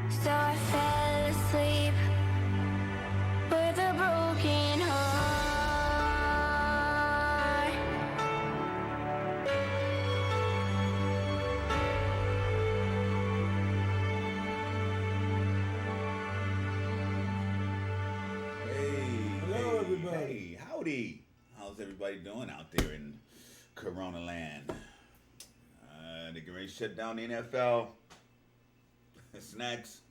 So I fell asleep with a broken heart. Hello, Hey, everybody. hey, howdy. How's everybody doing out there in Corona land? They're getting ready to shut down the NFL. Snacks.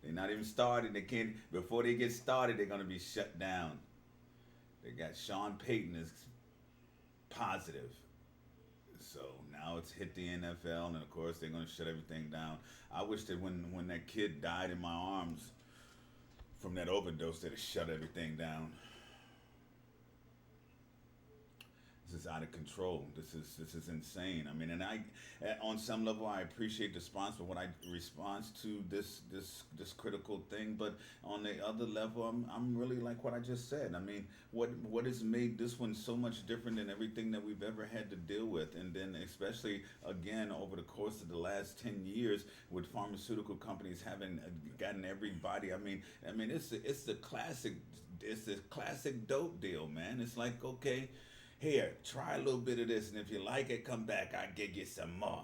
They're not even started. They can't. Before they get started, they're gonna be shut down. They got Sean Payton is positive, so now it's hit the NFL, and of course they're gonna shut everything down. I wish that when that kid died in my arms from that overdose, they'd have shut everything down. This is out of control. This is insane. I mean, and on some level, I appreciate the response, but what I response to this critical thing. But on the other level, I'm really like what I just said. I mean, what has made this one so much different than everything that we've ever had to deal with, and then especially again over the course of the last 10 years with pharmaceutical companies having gotten everybody. I mean, it's the classic. It's the classic dope deal, man. It's like, okay, here, try a little bit of this, and if you like it, come back. I'll give you some more.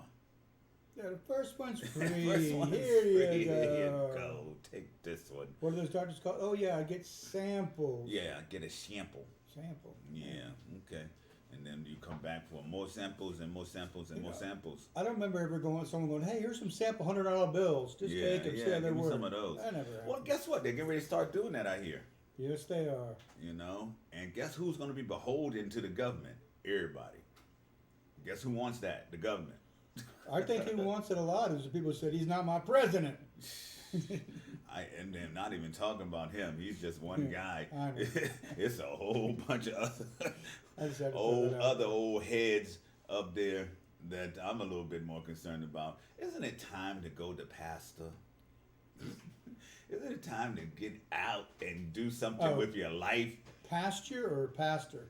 Yeah, the first one's free. First one's Here free. you go. Here you go. Take this one. What are those doctors called? Oh yeah, I get samples. Yeah, get a sample. Sample. Yeah, okay. And then you come back for more samples and more samples and more samples. I don't remember ever someone going, "Hey, here's some sample $100 bills. Just Yeah, take them. See yeah, how they give me work." some of those. That never happened. Well, guess what? They're getting ready to start doing that out here. Yes, they are. You know? And guess who's going to be beholden to the government? Everybody. Guess who wants that? The government. I think he wants it a lot. As people said, he's not my president. And then not even talking about him. He's just one guy. I know. It's a whole bunch of I just had to old throw that out. other old heads up there that I'm a little bit more concerned about. Isn't it time to go to pastor? Isn't it time to get out and do something with your life? Pasture or pastor?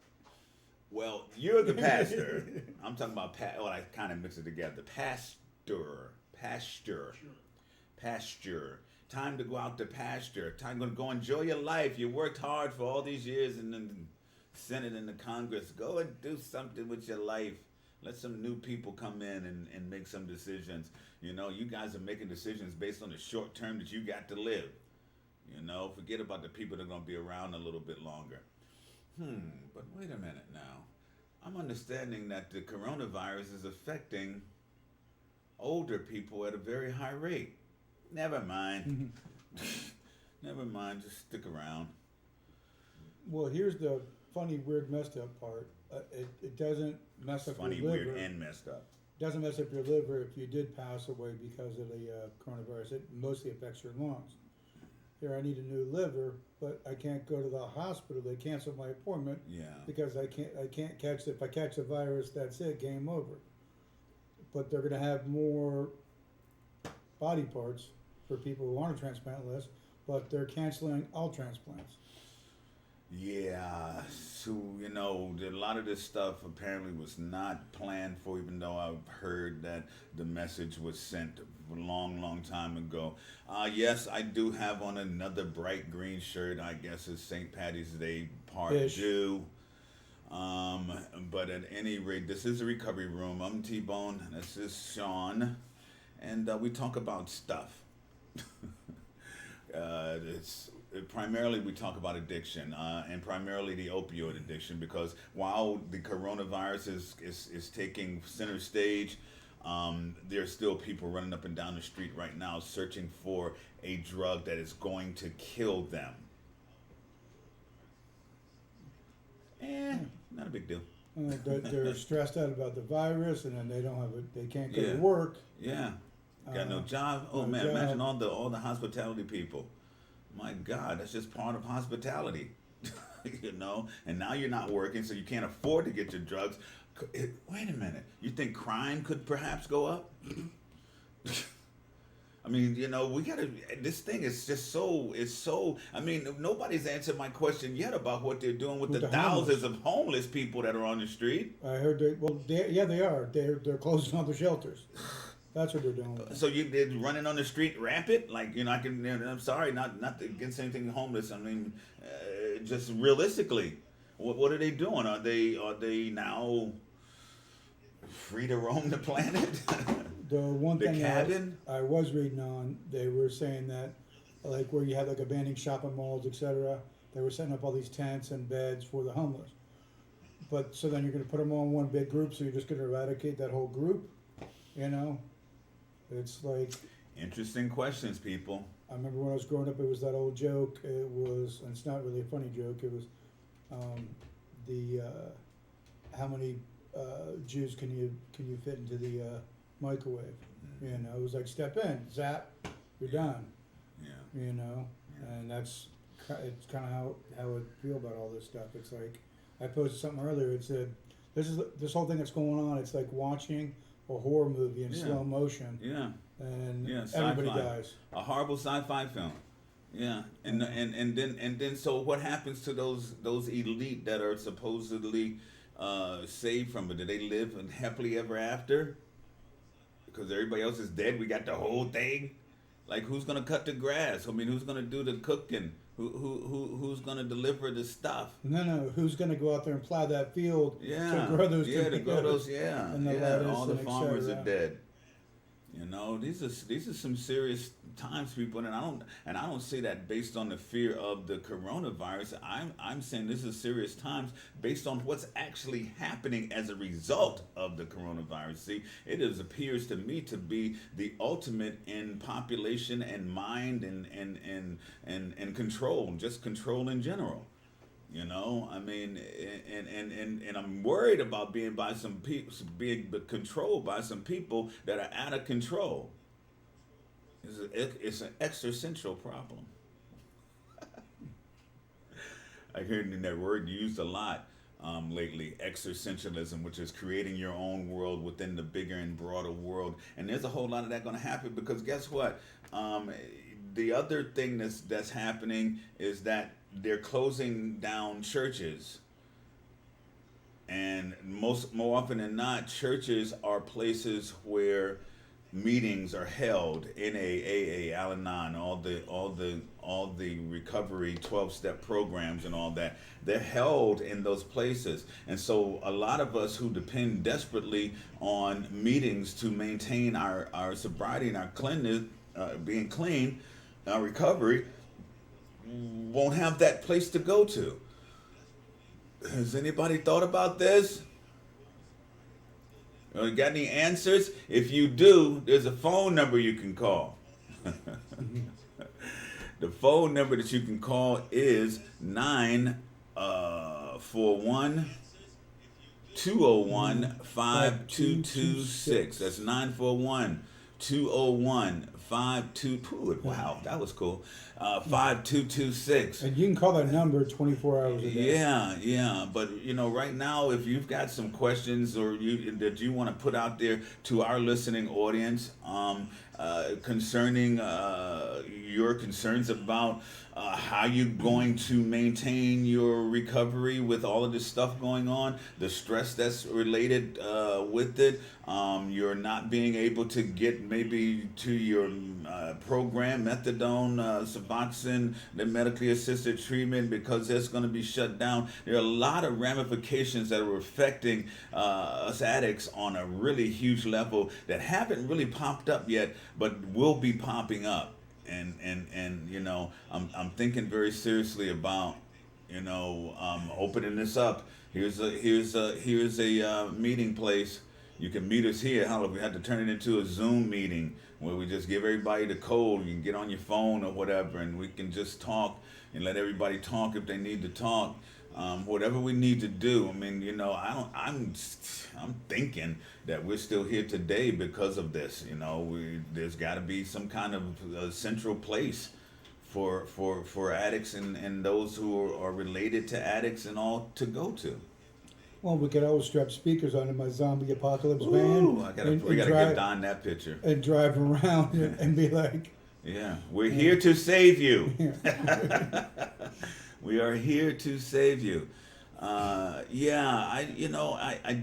Well, you're the pastor. I'm talking about well, I kind of mix it together. Pasture. Time to go out to pasture. Time to go enjoy your life. You worked hard for all these years in the Senate and the Congress. Go and do something with your life. Let some new people come in and make some decisions. You know, you guys are making decisions based on the short term that you got to live. You know, forget about the people that are going to be around a little bit longer. But wait a minute now. I'm understanding that the coronavirus is affecting older people at a very high rate. Never mind. Never mind. Just stick around. Well, here's the funny, weird, messed up part. It doesn't mess up Funny, your liver. weird, and messed up. Doesn't mess up your liver if you did pass away because of the coronavirus. It mostly affects your lungs. Here, I need a new liver, but I can't go to the hospital. They cancel my appointment Yeah. because I can't catch it. If I catch the virus, that's it, game over. But they're going to have more body parts for people who want a transplant list, but they're canceling all transplants. Yeah, so you know, a lot of this stuff apparently was not planned for, even though I've heard that the message was sent a long, long time ago. Yes, I do have on another bright green shirt. I guess it's St. Patty's Day part Ish. due. But at any rate, this is the recovery room. I'm T-Bone. This is Sean, and we talk about stuff. Primarily we talk about addiction, and primarily the opioid addiction, because while the coronavirus is taking center stage, there's still people running up and down the street right now searching for a drug that is going to kill them. Not a big deal. They're stressed out about the virus, and then they don't have it. They can't go Yeah. to work. Yeah, got no job. Oh no man, job. imagine all the hospitality people. My God, that's just part of hospitality, you know. And now you're not working, so you can't afford to get your drugs. Wait a minute, you think crime could perhaps go up? I mean, you know, we gotta. This thing is just so. It's so. I mean, nobody's answered my question yet about what they're doing with With the the homeless. thousands of homeless people that are on the street. I heard they are. They're closing all the shelters. That's what they're doing. With it. So they're running on the street rampant? Like, I'm sorry, not against anything homeless. I mean, just realistically, what are they doing? Are they now free to roam the planet? The one The thing cabin? I was reading on, they were saying that, like where you have like abandoned shopping malls, etc., they were setting up all these tents and beds for the homeless. But so then you're going to put them all in one big group, so you're just going to eradicate that whole group, you know? It's like, Interesting questions, people. I remember when I was growing up, it was that old joke. It was, and it's not really a funny joke. It was the how many Jews can you fit into the microwave? You know, it was like step in, zap, you're done. Yeah. You know, and it's kind of how I feel about all this stuff. It's like I posted something earlier. It said this whole thing that's going on. It's like watching a horror movie in Yeah. slow motion, Yeah. and Yeah, everybody sci-fi. dies. A horrible sci-fi film. Yeah, and then so what happens to those elite that are supposedly saved from it? Do they live happily ever after? Because everybody else is dead. We got the whole thing. Like, who's gonna cut the grass? I mean, who's gonna do the cooking? Who's gonna deliver the stuff? No. Who's going to go out there and plow that field Yeah, to grow those? yeah, to grow those, yeah, and the yeah. lettuce All the and et farmers cetera. are dead. You know, these are some serious times, people, and I don't say that based on the fear of the coronavirus. I'm saying this is serious times based on what's actually happening as a result of the coronavirus. See, appears to me to be the ultimate in population and mind and control, just control in general. You know, I mean, and I'm worried about being controlled by some people that are out of control. It's an existential problem. I heard that word used a lot lately, existentialism, which is creating your own world within the bigger and broader world. And there's a whole lot of that going to happen because guess what? The other thing that's happening is that they're closing down churches. And more often than not, churches are places where meetings are held. NA, AA, Al-Anon, all the recovery 12-step programs and all that. They're held in those places. And so a lot of us who depend desperately on meetings to maintain our sobriety and our cleanness, being clean, our recovery, won't have that place to go to. Has anybody thought about this? You got any answers? If you do, there's a phone number you can call. The phone number that you can call is 941 201 5226. That's 941 201 52. Wow, that was cool. 5226. And you can call that number 24 hours a day. Yeah. But right now, if you've got some questions that you want to put out there to our listening audience, concerning your concerns about how you're going to maintain your recovery with all of this stuff going on, the stress that's related with it, you're not being able to get maybe to your program, methadone, Suboxone, the medically assisted treatment because it's going to be shut down. There are a lot of ramifications that are affecting us addicts on a really huge level that haven't really popped up yet, but will be popping up. And I'm thinking very seriously about opening this up. Here's a meeting place. You can meet us here. Hell, if we had to turn it into a Zoom meeting where we just give everybody the code, you can get on your phone or whatever, and we can just talk and let everybody talk if they need to talk. Whatever we need to do. I mean, I'm thinking that we're still here today because of this. There's got to be some kind of central place for addicts and those who are related to addicts and all to go to. Well, we could always strap speakers onto my zombie apocalypse Ooh, van. we gotta give Don that picture. And drive around and be like, yeah, we're here to save you. yeah. We are here to save you. I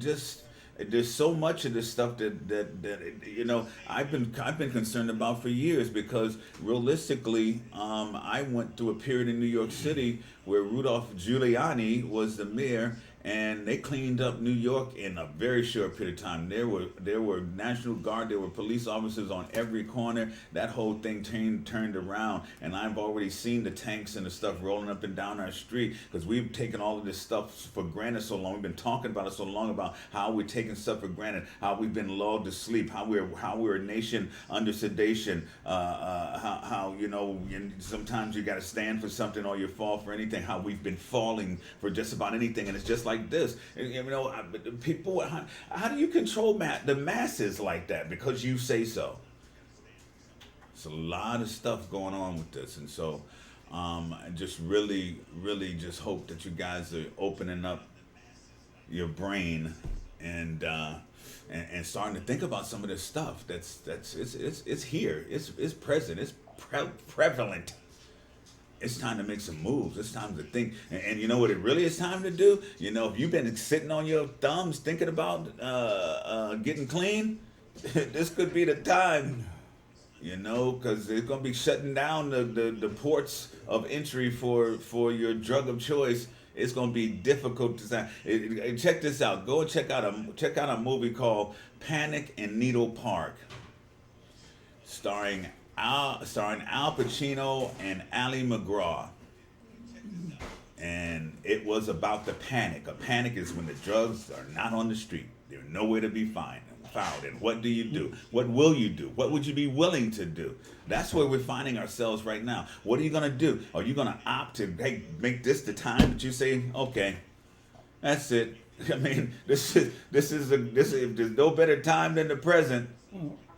just, there's so much of this stuff that you know I've been concerned about for years, because realistically, I went through a period in New York City where Rudolph Giuliani was the mayor, and they cleaned up New York in a very short period of time. There were National Guard, there were police officers on every corner. That whole thing turned around, and I've already seen the tanks and the stuff rolling up and down our street, because we've taken all of this stuff for granted so long. We've been talking about it so long, about how we're taking stuff for granted, how we've been lulled to sleep, how we're a nation under sedation, how you know, sometimes you got to stand for something or you fall for anything. How we've been falling for just about anything, and it's just like this. You know, people. How do you control the masses like that? Because you say so. It's a lot of stuff going on with this, and so I just really just hope that you guys are opening up your brain and starting to think about some of this stuff. It's here. It's present. It's prevalent. It's time to make some moves. It's time to think. And you know what it really is time to do? You know, if you've been sitting on your thumbs thinking about getting clean, this could be the time. You know, because they're going to be shutting down the ports of entry for your drug of choice. It's going to be difficult to sign. Check this out. Go and check out a movie called Panic in Needle Park, starring Al Pacino and Ali McGraw. And it was about the panic. A panic is when the drugs are not on the street. They're nowhere to be found. And what do you do? What will you do? What would you be willing to do? That's where we're finding ourselves right now. What are you going to do? Are you going to opt to make this the time that you say, okay, that's it? I mean, this is if there's no better time than the present.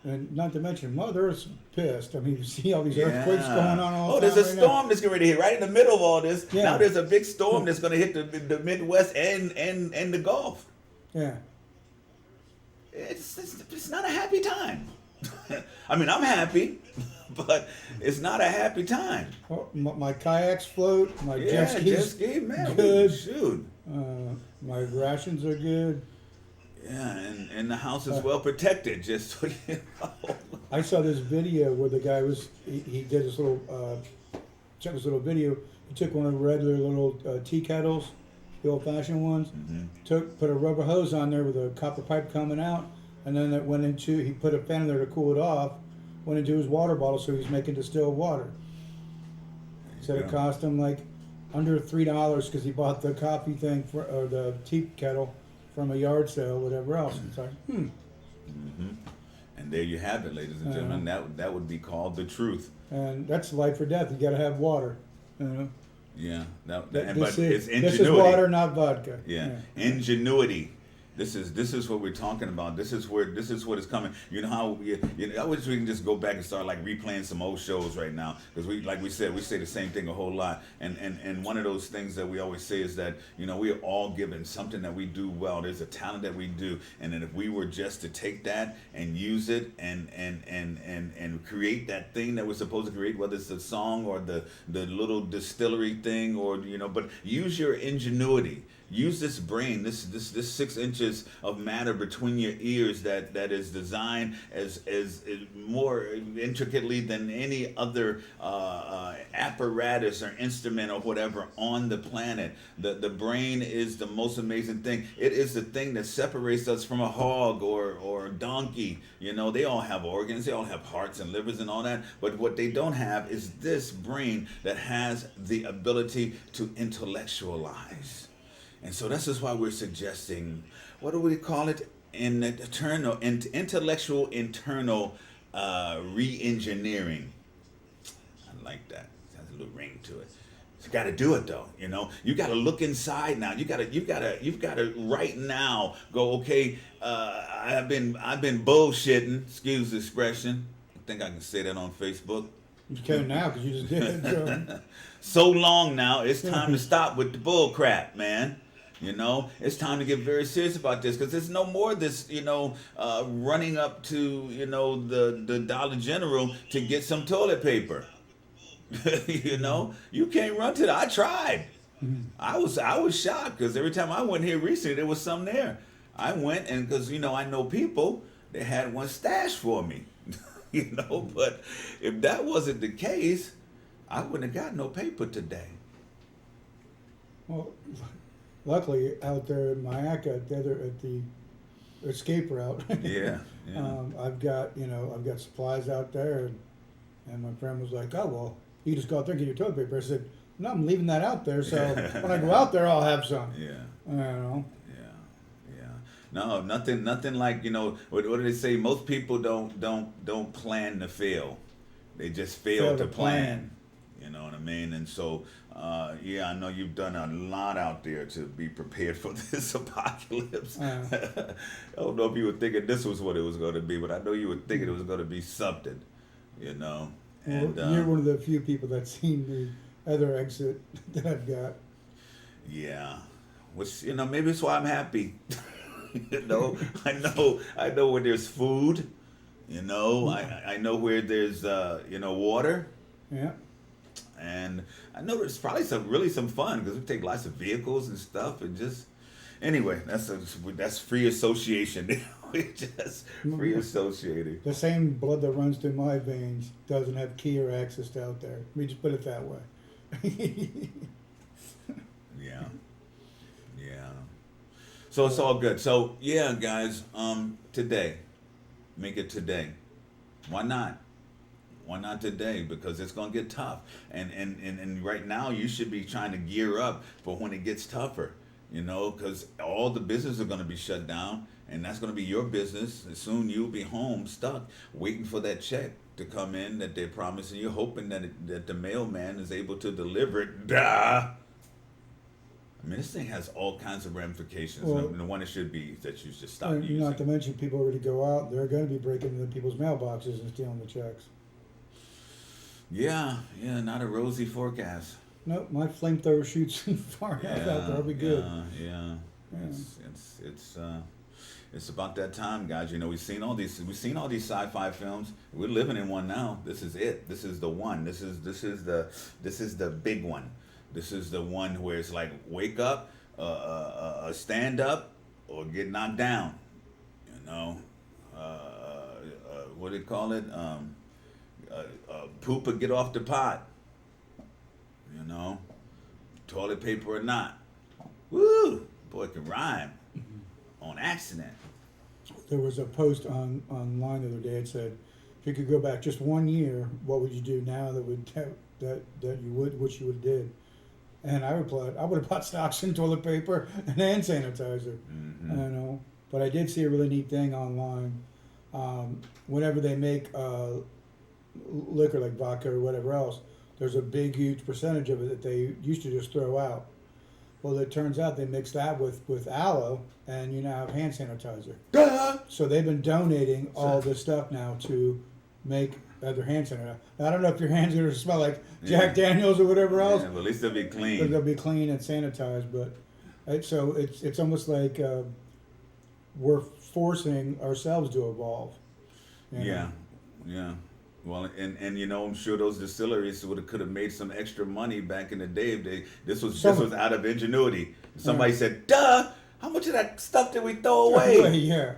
And not to mention, Mother's pissed. I mean, you see all these earthquakes going on all the time. There's a right storm now. that's going to hit right in the middle of all this. Yeah. Now there's a big storm that's going to hit the Midwest and the Gulf. Yeah. It's not a happy time. I mean, I'm happy, but it's not a happy time. Well, my kayaks float. My jet skis man. good. Shoot. My rations are good. Yeah, and the house is well protected, just so you know. I saw this video where the guy he did this little check this little video. He took one of the regular little tea kettles, the old-fashioned ones. Mm-hmm. Put a rubber hose on there with a copper pipe coming out, and then he put a fan in there to cool it off. Went into his water bottle, so he's making distilled water. Said it cost him like under $3 because he bought the coffee thing or the tea kettle from a yard sale, whatever else. It's like, Mm-hmm. And there you have it, ladies and gentlemen. That would be called the truth. And that's life or death. You got to have water. You know. Yeah, but This it's ingenuity. is water, not vodka. Yeah. Ingenuity. This is what we're talking about. This is what is coming. You know how I wish we can just go back and start like replaying some old shows right now, because we say the same thing a whole lot. And one of those things that we always say is that, you know, we are all given something that we do well. There's a talent that we do, and then if we were just to take that and use it and create that thing that we're supposed to create, whether it's a song or the little distillery thing, or but use your ingenuity. Use this brain, this 6 inches of matter between your ears that is designed as more intricately than any other apparatus or instrument or whatever on the planet. The brain is the most amazing thing. It is the thing that separates us from a hog or a donkey. You know, they all have organs, they all have hearts and livers and all that, but what they don't have is this brain that has the ability to intellectualize. And so this is why we're suggesting, what do we call it? Intellectual internal re-engineering. I like that. It has a little ring to it. You got to do it though. You know, you got to look inside now. You've got to right now go. Okay, I've been bullshitting. Excuse the expression. I think I can say that on Facebook. You can now because you just did. So long now. It's time to stop with the bull crap, man. You know, it's time to get very serious about this, because there's no more this, running up to, the Dollar General to get some toilet paper. You can't run to that. I tried. I was shocked because every time I went here recently, there was some there. I went and because I know people, they had one stashed for me, But if that wasn't the case, I wouldn't have got no paper today. Well, luckily out there in Mayaca, at the escape route, Yeah, yeah. I've got supplies out there, and my friend was like, "Oh well, you just go out there and get your toilet paper." I said, "No, I'm leaving that out there, so when I go out there, I'll have some." Yeah. You know. Yeah, yeah. No, nothing like what do they say? Most people don't plan to fail. They just fail to plan. You know what I mean? And so, yeah, I know you've done a lot out there to be prepared for this apocalypse. I don't know if you were thinking this was what it was going to be, but I know you were thinking it was going to be something. Well, And you're one of the few people that's seen the other exit that I've got. yeah, which maybe that's why I'm happy. I know where there's food. I know where there's water, Yeah. and I know there's probably some fun because we take lots of vehicles and stuff, and just anyway, that's free association. We just free associating. The same blood that runs through my veins doesn't have key or access to out there. Let me just put it that way. Yeah, yeah. So it's all good. So yeah, guys. Today, make it today. Why not? Why not today? Because it's gonna get tough, and right now you should be trying to gear up for when it gets tougher. Because all the businesses are gonna be shut down, and that's gonna be your business. And soon you'll be home stuck, waiting for that check to come in that they're promising you, hoping that the mailman is able to deliver it. Duh. I mean, this thing has all kinds of ramifications. Well, and the one it should be is that you should stop And using. not to mention, people already go out. They're going to be breaking into people's mailboxes and stealing the checks. Yeah, not a rosy forecast. Nope, my flamethrower shoots far enough out there. I'll be good. Yeah. It's about that time, guys. We've seen all these sci-fi films. We're living in one now. This is it. This is the one. This is the big one. This is the one where it's like wake up, stand up, or get knocked down. What do they call it? Poop or get off the pot. Toilet paper or not. Woo! Boy can rhyme on accident. There was a post online the other day. It said, if you could go back just 1 year, what would you do now that you would, what you would have did? And I replied, I would have bought stocks in toilet paper and hand sanitizer. Mm-hmm. But I did see a really neat thing online. Whenever they make liquor like vodka or whatever else, there's a big, huge percentage of it that they used to just throw out. Well, it turns out they mix that with aloe, and you now have hand sanitizer. Duh! So they've been donating all this stuff now to make other hand sanitizer. Now, I don't know if your hands are going to smell like Jack Daniels or whatever else, Yeah, but at least they'll be but clean. they'll be clean and sanitized. But it's almost like we're forcing ourselves to evolve. Yeah. Well, and I'm sure those distilleries could have made some extra money back in the day if this was out of ingenuity. Somebody said, "Duh, how much of that stuff did we throw away?" Yeah.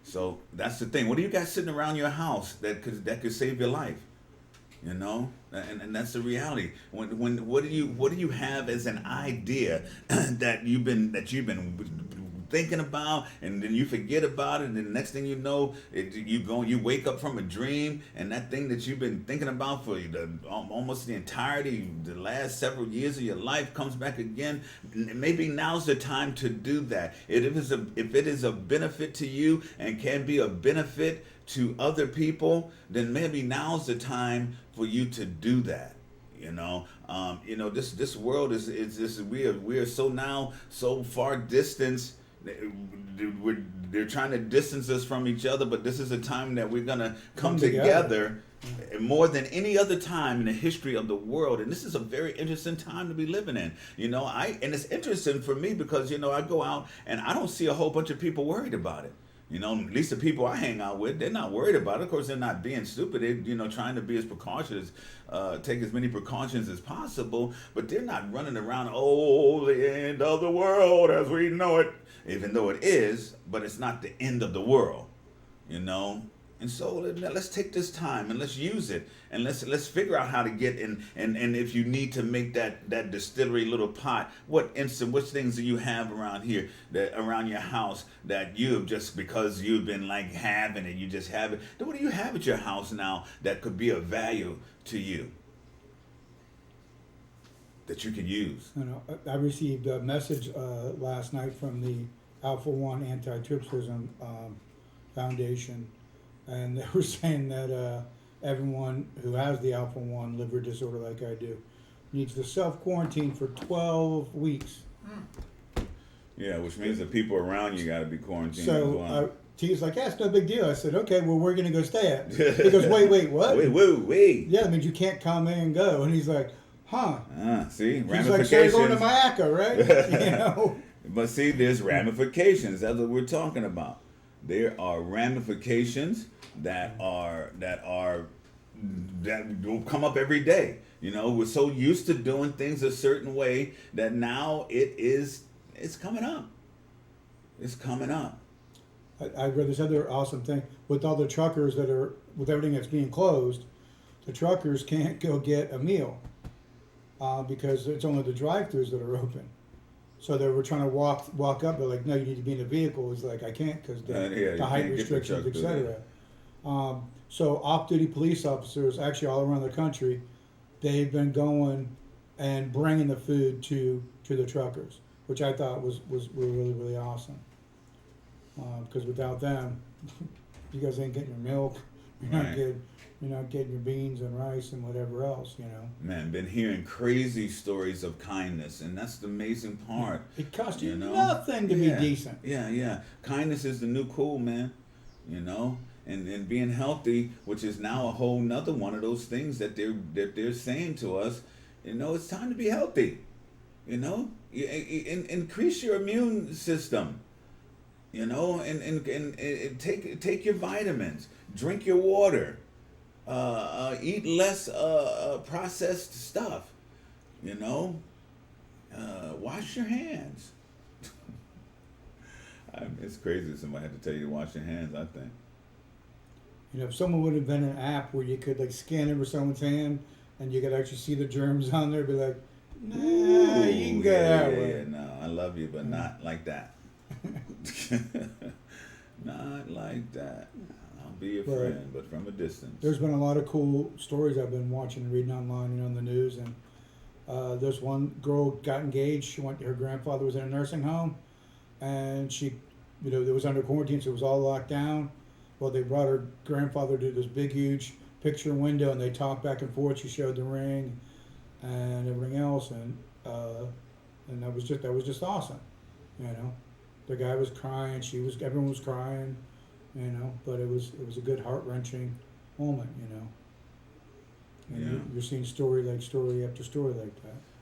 So that's the thing. What do you got sitting around your house that could save your life? And that's the reality. When what do you have as an idea that you've been thinking about, and then you forget about it, and then the next thing you know, you wake up from a dream, and that thing that you've been thinking about for almost the last several years of your life comes back again. Maybe now's the time to do that. If it is a benefit to you and can be a benefit to other people, then maybe now's the time for you to do that. This world is we are so far distanced. They're trying to distance us from each other, but this is a time that we're gonna come together more than any other time in the history of the world. And this is a very interesting time to be living in. And it's interesting for me because I go out and I don't see a whole bunch of people worried about it. You know, at least the people I hang out with, they're not worried about it. Of course, they're not being stupid. They're, you know, trying to be as precautious, take as many precautions as possible. But they're not running around, oh, the end of the world as we know it. Even though it is, but it's not the end of the world, you know. And so let's take this time and let's use it, and let's figure out how to get in. And if you need to make that distillery little pot, what things do you have around here, that around your house, that you just, because you've been like having it, you just have it. Then what do you have at your house now that could be of value to you, that you can use? You know, I received a message last night from the Alpha One Anti-Tripsism Foundation, and they were saying that everyone who has the Alpha One liver disorder like I do needs to self-quarantine for 12 weeks. Yeah, which means the people around you got to be quarantined as So well. T's like, yeah, it's no big deal. I said, okay, well, we're going to go stay at. He goes, wait, what? Wait. Yeah, that means you can't come in and go. And he's like, huh. See, He's like, ramifications. so you're going to Mayaca, right? You know? But see, there's ramifications. That's what we're talking about. There are ramifications that will come up every day. You know, we're so used to doing things a certain way that now it's coming up. It's coming up. I read this other awesome thing with all the truckers that are, with everything that's being closed, the truckers can't go get a meal because it's only the drive-thrus that are open. So they were trying to walk up. They're like, no, you need to be in a vehicle. It's like, I can't because the height restrictions, etc. So off-duty police officers, actually all around the country, they've been going and bringing the food to the truckers, which I thought was really, really awesome. Because without them, you guys ain't getting your milk. You're not getting your beans and rice and whatever else, you know. Man, been hearing crazy stories of kindness, and that's the amazing part. It costs you know? nothing to be decent. Yeah. Kindness is the new cool, man. You know, and being healthy, which is now a whole nother one of those things that they're saying to us. You know, it's time to be healthy. You know, increase your immune system. You know, and take your vitamins, drink your water, eat less processed stuff. You know, wash your hands. It's crazy. Somebody had to tell you to wash your hands, I think. You know, if someone would invent an app where you could like scan over someone's hand and you could actually see the germs on there, be like, nah, you can go that way. Yeah, no, I love you, but not like that. Not like that. I'll be your friend, but from a distance. There's been a lot of cool stories I've been watching and reading online, you know, on the news. And there's one girl got engaged. Her grandfather was in a nursing home, and she, you know, it was under quarantine, so it was all locked down. Well, they brought her grandfather to this big, huge picture window, and they talked back and forth. She showed the ring and everything else, and that was just awesome, you know. The guy was crying, everyone was crying, you know, but it was a good heart-wrenching moment, you know. And you're seeing story after story like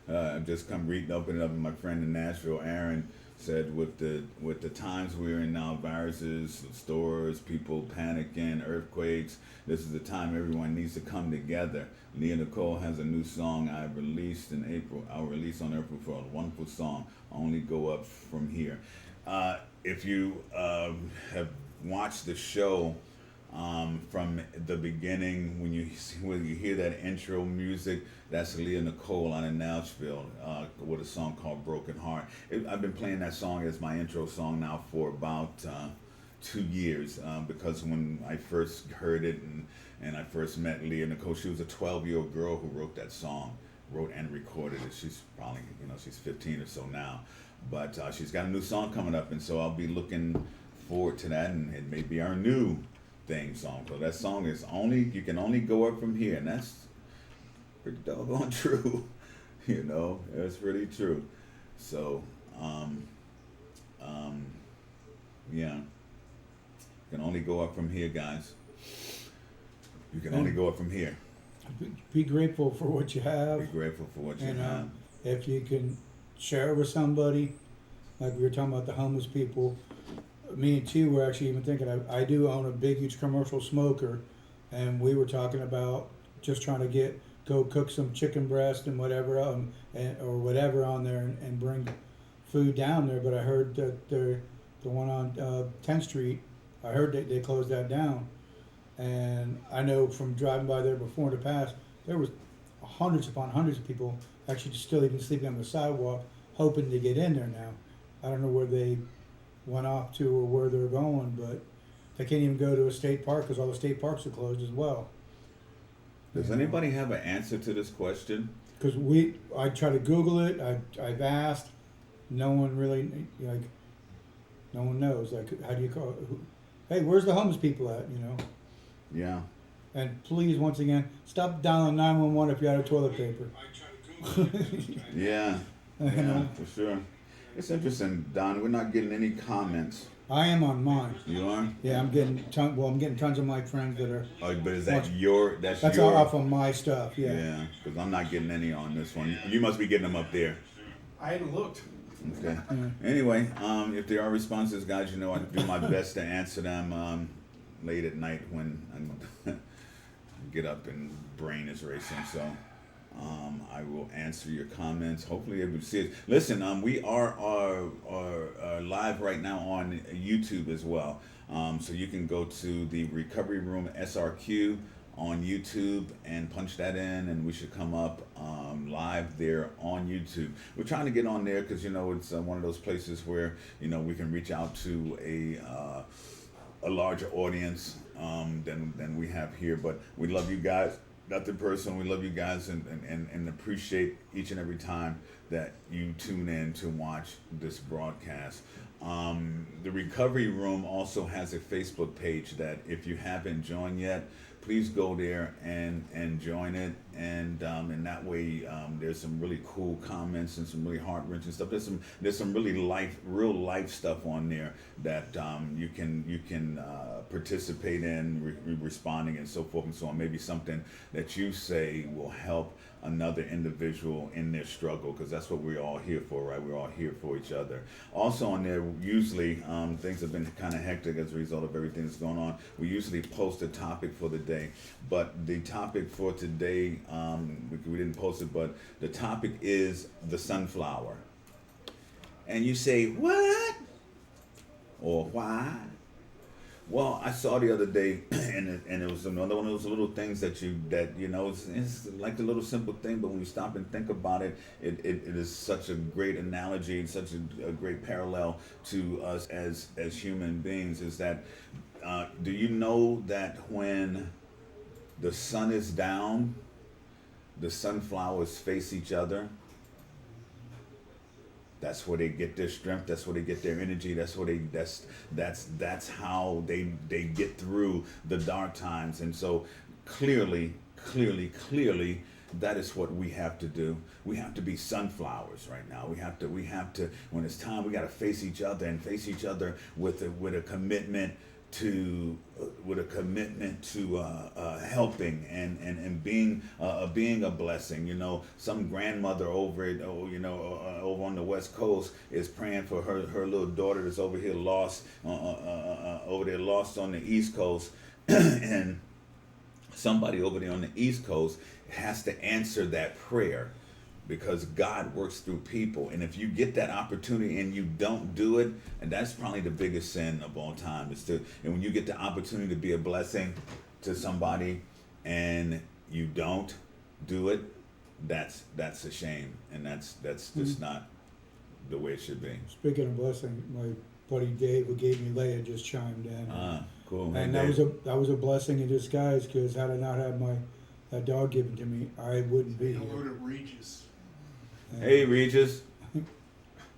that. I've just opening up, and my friend in Nashville, Aaron, said with the times we're in now, viruses, stores, people panicking, earthquakes, this is the time everyone needs to come together. Leah Nicole has a new song I've released in April. I'll release on April for a wonderful song, Only Go Up From Here. If you have watched the show from the beginning, when you hear that intro music, that's Leah Nicole out in Nashville with a song called Broken Heart. I've been playing that song as my intro song now for about 2 years because when I first heard it and I first met Leah Nicole, she was a 12-year-old girl who wrote that song, wrote and recorded it. She's probably, she's 15 or so now. But she's got a new song coming up, and so I'll be looking forward to that, and it may be our new theme song. So that song is You Can Only Go Up From Here, and that's pretty doggone true. You know, it's really true. So, yeah. You can only go up from here, guys. You can only go up from here. Be grateful for what you have. Be grateful for what you and, have. If you can share it with somebody, like we were talking about the homeless people, me and T were actually even thinking, I do own a big, huge commercial smoker, and we were talking about just trying to go cook some chicken breast and whatever, or whatever on there, and bring food down there. But I heard that the one on 10th Street, I heard that they closed that down, and I know from driving by there before in the past, there was hundreds upon hundreds of people actually still even sleeping on the sidewalk, hoping to get in there now. I don't know where they went off to or where they're going, but they can't even go to a state park because all the state parks are closed as well. Does anybody have an answer to this question? Because I try to Google it. I've asked. No one really, like, no one knows. Like, how do you call it? Hey, where's the homeless people at? You know. Yeah. And please, once again, stop dialing 911 if you're out of toilet paper. Yeah. Yeah, for sure. It's interesting, Don. We're not getting any comments. I am on mine. You are? Yeah, I'm getting tons of my friends that are. Oh, but is that Watch. that's all your? off of my stuff. Yeah. Yeah, because I'm not getting any on this one. You must be getting them up there. I hadn't looked. Okay. Anyway, if there are responses, guys, you know I do my best to answer them late at night when I get up and brain is racing. So I will answer your comments. Hopefully everybody sees it. Listen, we are live right now on YouTube as well. So you can go to the Recovery Room SRQ on YouTube and punch that in, and we should come up live there on YouTube. We're trying to get on there because it's one of those places where we can reach out to a larger audience than we have here. But we love you guys. Nothing personal. We love you guys and appreciate each and every time that you tune in to watch this broadcast. The Recovery Room also has a Facebook page that if you haven't joined yet, please go there and join it, and that way there's some really cool comments and some really heart-wrenching stuff. There's some really real life stuff on there that you can participate in, responding and so forth and so on. Maybe something that you say will help another individual in their struggle, because that's what we're all here for, right? We're all here for each other. Also on there, usually things have been kind of hectic as a result of everything that's going on. We usually post a topic for the day, but the topic for today, we didn't post it, but the topic is the sunflower. And you say, what? Or why? Well, I saw the other day, and it was another one of those little things that it's like the little simple thing, but when you stop and think about it, it is such a great analogy and such a great parallel to us as human beings. Is that do you know that when the sun is down, the sunflowers face each other? That's where they get their strength. That's where they get their energy. That's how they get through the dark times. And so clearly, that is what we have to do. We have to be sunflowers right now. We have to. When it's time, we got to face each other and face each other with a commitment to helping and being a blessing. Some grandmother over on the West Coast is praying for her little daughter that's over here lost on the East Coast, and somebody over there on the East Coast has to answer that prayer, because God works through people. And if you get that opportunity and you don't do it, and that's probably the biggest sin of all time, and when you get the opportunity to be a blessing to somebody and you don't do it, that's a shame, and that's just not the way it should be. Speaking of blessing, my buddy Dave, who gave me Leia, just chimed in. Cool. And hey, that was a blessing in disguise, because had I not had that dog given to me, I wouldn't be here. Hello to Regis. Hey, Regis.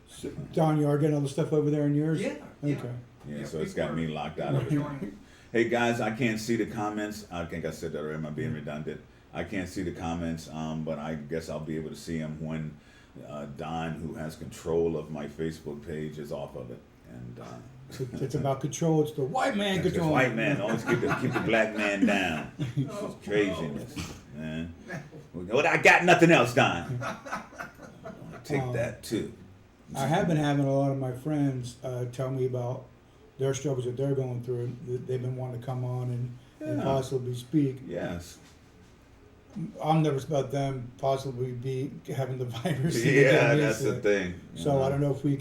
So, Don, you are getting all the stuff over there in yours? Yeah. Okay. Yeah, so it's got me locked out of it. Hey guys, I can't see the comments. I think I said that, or am I being redundant? I can't see the comments, but I guess I'll be able to see them when Don, who has control of my Facebook page, is off of it. And It's about control. It's the white man it's control. the white man. Always keep the black man down. It's craziness, man. Well, I got nothing else, Don. Take that too. I have been having a lot of my friends tell me about their struggles that they're going through. They've been wanting to come on and Yeah. possibly speak. Yes. I'm nervous about them possibly having the virus. and Yeah, getting that's the it. thing. you So know. I don't know if you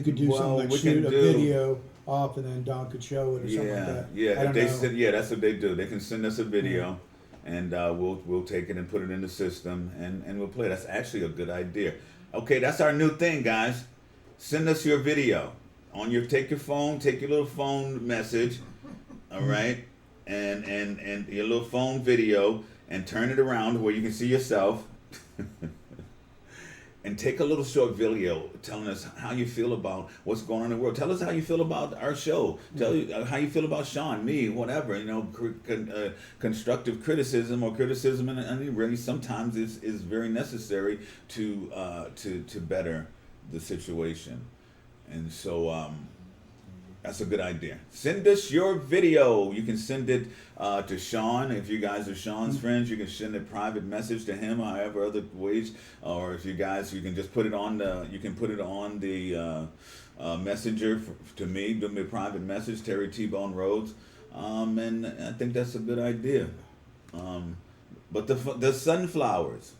could do Well, something like we shoot can a do- video off and then Don could show it or something like Yeah, that. yeah. I If don't they know. send, yeah, that's what they do. They can send us a video, and we'll take it and put it in the system, and we'll play. That's actually a good idea. Okay, that's our new thing, guys. Send us your video on your. Take your phone. Take your little phone message. All right, and your little phone video, and turn it around where you can see yourself. And take a little short video telling us how you feel about what's going on in the world. Tell us how you feel about our show. Tell you how you feel about Sean, me, whatever. You know, constructive criticism or criticism, and really sometimes is very necessary to better the situation. And so that's a good idea. Send us your video. You can send it to Sean. If you guys are Sean's friends, you can send a private message to him, however other ways. Or if you guys, you can just put it on the. You can put it on the messenger to me. Do me a private message, Terry T-Bone Rhodes, and I think that's a good idea. But the sunflowers,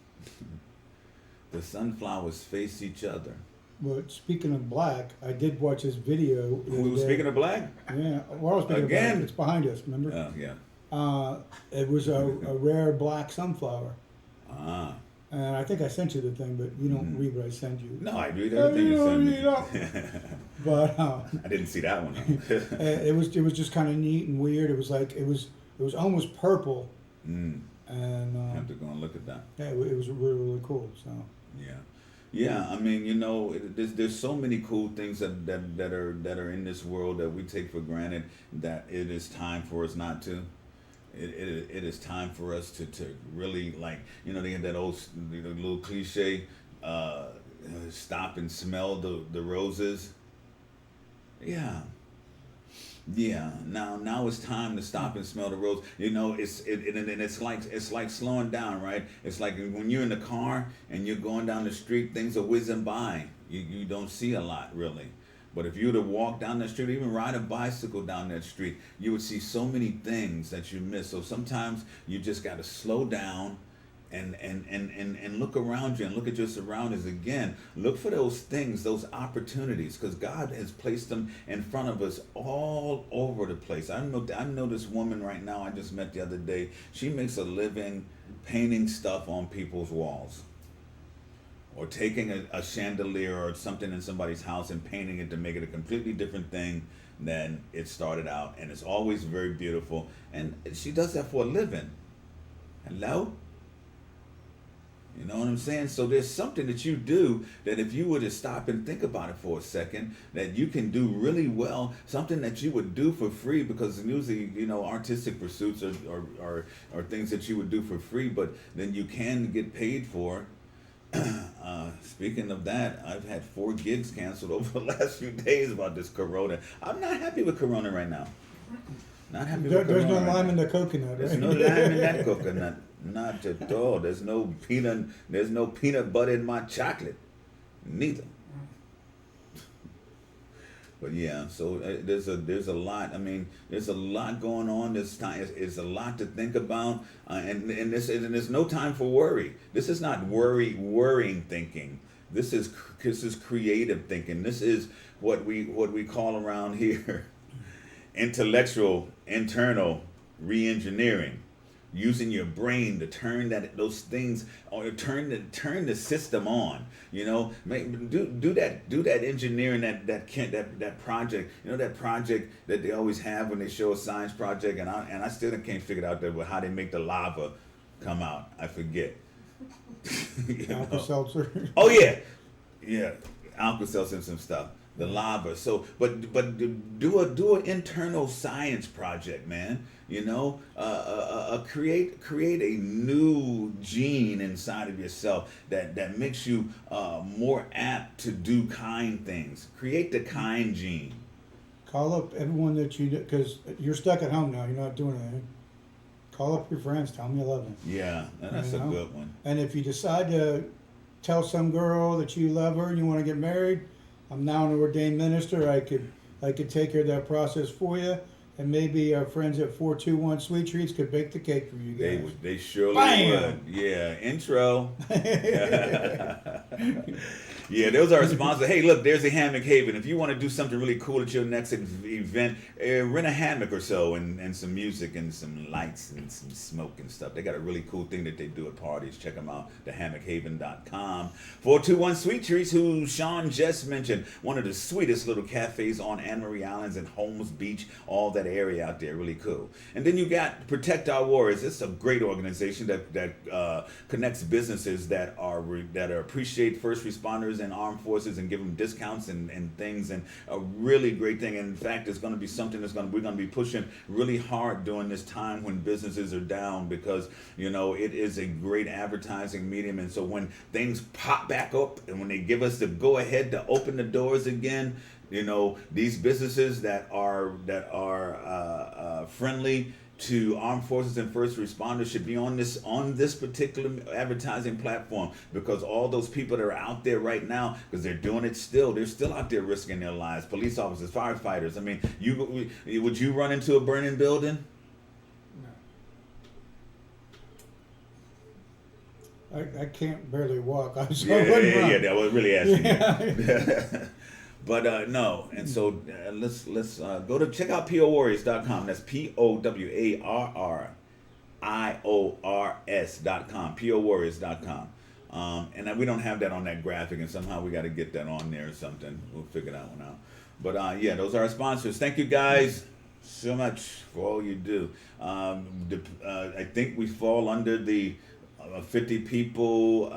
the sunflowers face each other. But speaking of black, I did watch this video. the We other were day. speaking of black. Yeah, well, I was speaking Again? of black. It's behind us, remember? Yeah. It was a rare black sunflower. Ah. And I think I sent you the thing, but you don't Mhm. read what I send you. No, I read Oh, everything you you don't send me. read But I didn't see that one. it was just kind of neat and weird. It was like it was almost purple, Mm, and I have to go and look at that. yeah, it was really really cool. So Yeah, yeah. I mean, you know, there's so many cool things that are in this world that we take for granted that it is time for us not to. It is time for us to really, like, you know, they have that old little cliche, stop and smell the roses. Yeah. Yeah. Now it's time to stop and smell the rose. You know, it's like slowing down, right? It's like when you're in the car and you're going down the street, things are whizzing by. You don't see a lot really. But if you were to walk down that street, or even ride a bicycle down that street, you would see so many things that you miss. So sometimes you just got to slow down and look around you and look at your surroundings again. Look for those things, those opportunities, because God has placed them in front of us all over the place. I know this woman right now I just met the other day. She makes a living painting stuff on people's walls, or taking a chandelier or something in somebody's house and painting it to make it a completely different thing than it started out. And it's always very beautiful. And she does that for a living. Hello? You know what I'm saying? So there's something that you do that if you were to stop and think about it for a second, that you can do really well, something that you would do for free, because usually, you know, artistic pursuits are things that you would do for free, but then you can get paid for. Speaking of that, I've had 4 gigs canceled over the last few days about this Corona. I'm not happy with Corona right now. Not happy with there's Corona no right lime now. in the coconut, There's right? no lime in that coconut. Not at all. There's no peanut butter in my chocolate. Neither. But yeah, so there's a lot. I mean, there's a lot going on this time. It's a lot to think about, and there's no time for worry. This is not worrying thinking. This is creative thinking. This is what we call around here intellectual internal re-engineering. Using your brain to turn those things, or turn the system on. You know, do that engineering, that project. You know, that project that they always have when they show a science project, and I still can't figure out how they make the lava come out. I forget. You know? Alka-Seltzer. Oh yeah, Alka-Seltzer and some stuff. The lava. So, but do an internal science project, man. You know, create a new gene inside of yourself that makes you more apt to do kind things. Create the kind gene. Call up everyone that you do, because you're stuck at home now. You're not doing anything. Call up your friends. Tell them you love them. Yeah, that's You a know? good one. And if you decide to tell some girl that you love her and you want to get married, I'm now an ordained minister. I I could take care of that process for you, and maybe our friends at 421 Sweet Treats could bake the cake for you They guys. would. They surely Bam! would. Yeah. Intro. Yeah, those are our sponsors. Hey, look, there's a Hammock Haven. If you want to do something really cool at your next event, rent a hammock or so and some music and some lights and some smoke and stuff. They got a really cool thing that they do at parties. Check them out, thehammockhaven.com. 421 Sweet Treats, who Sean just mentioned, one of the sweetest little cafes on Anne Marie Islands and Holmes Beach, all that area out there, really cool. And then you got Protect Our Warriors. It's a great organization that connects businesses that appreciate first responders and armed forces and give them discounts and things, and a really great thing. And in fact, it's going to be something we're going to be pushing really hard during this time when businesses are down, because it is a great advertising medium. And so when things pop back up and when they give us the go ahead to open the doors again, these businesses that are friendly to armed forces and first responders should be on this particular advertising platform, because all those people that are out there right now, because they're doing it still, they're still out there risking their lives. Police officers, firefighters. I mean, would you run into a burning building? I can't barely walk. I'm so Yeah. That was really asking you. But no, and so let's go to check out POWarriors.com. That's POWARRIORS.com. POWarriors.com. And we don't have that on that graphic, and somehow we got to get that on there or something. We'll figure that one out. But yeah, those are our sponsors. Thank you guys so much for all you do. I think we fall under the 50 people